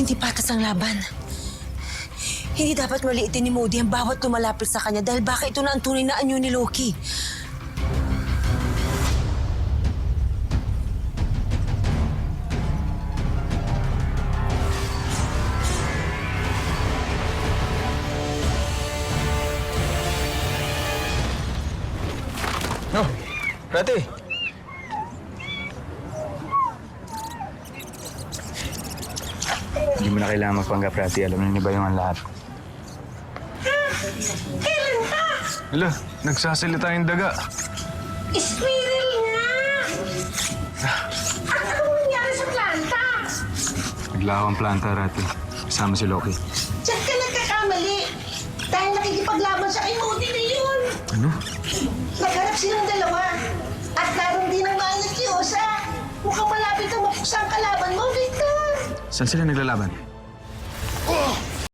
Hindi patas ang laban. Hindi dapat maliitin ni Modi ang bawat lumalapit sa kanya dahil baka ito na ang tunay na anyo ni Loki. No, Rati. Hindi mo na kailangan magpanggap, Rati. Alam na ni Bayong ang lahat. Kailan pa? Hala, nagsasalita yung daga. Squirrel nga! At anong nangyari sa planta? Naglaho ang planta, Rati. Kasama si Loki. Diyan ka nagkakamali. Dahil nakikipaglaban siya kay Modi na yun. Ano? Nagharap silang dalawa. At naroon din ang mahal na Kiyosa. Mukhang malapit ang mapuksa ang kalaban mo, Victor. Saan sila naglalaban?